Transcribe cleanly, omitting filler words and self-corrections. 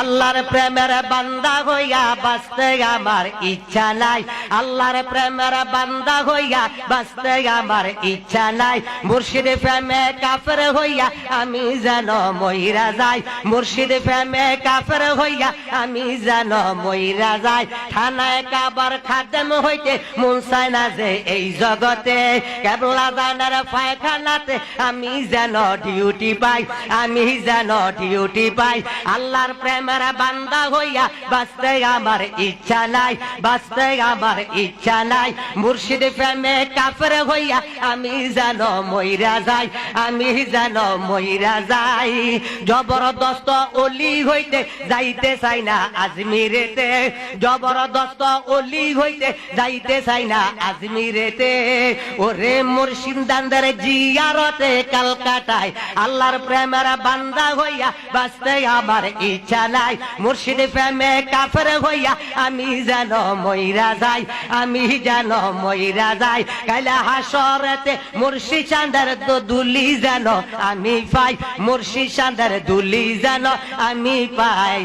আল্লাহর প্রেমের বান্দা হইয়া বাঁচতে আমার ইচ্ছা নাই, আল্লাহর প্রেমের বান্দা হইয়া বাঁচতে আমার ইচ্ছা নাই। মুর্শিদ প্রেমে কাফের হইয়া আমি যেন মইরা যাই, মুর্শিদ প্রেমে কাফের হইয়া আমি যেন মইরা যাই। থানায় কাবার খাদেম হইতে মন চায় না যে এই জগতে, কেবলা জানার পায়খানাতে আমি যেন ডিউটি পাই, আমি যেন ডিউটি পাই। আল্লাহর প্রেমের বান্দা হইয়া বাঁচতে আমার ইচ্ছা নাই, বাঁচতে আমার ইচ্ছা নাই। মুর্শিদ প্রেমে কাফের হইয়া আমি যেন মইরা যাই, আমি যেন মইরা যাই। জবরদস্ত অলি হইতে যাইতে চাই না আজমিরেতে, জবরদস্ত অলি হইতে যাইতে চাই না আজমিরেতে। ওরে মুর্শিদানদের জিয়ারতে কালকাটায় আল্লাহর প্রেমের বান্দা হইয়া বাঁচতে আমার ইচ্ছা নাই। মুর্শিদ প্রেমে কাফের হইয়া আমি যেন মইরা যাই, আমি যেন মইরা যাই। কাইলা হাসরেতে মুর্শিদ চাঁদের দুলি যেন আমি পাই, মুর্শিদ চাঁদের দুলি যেন আমি পাই।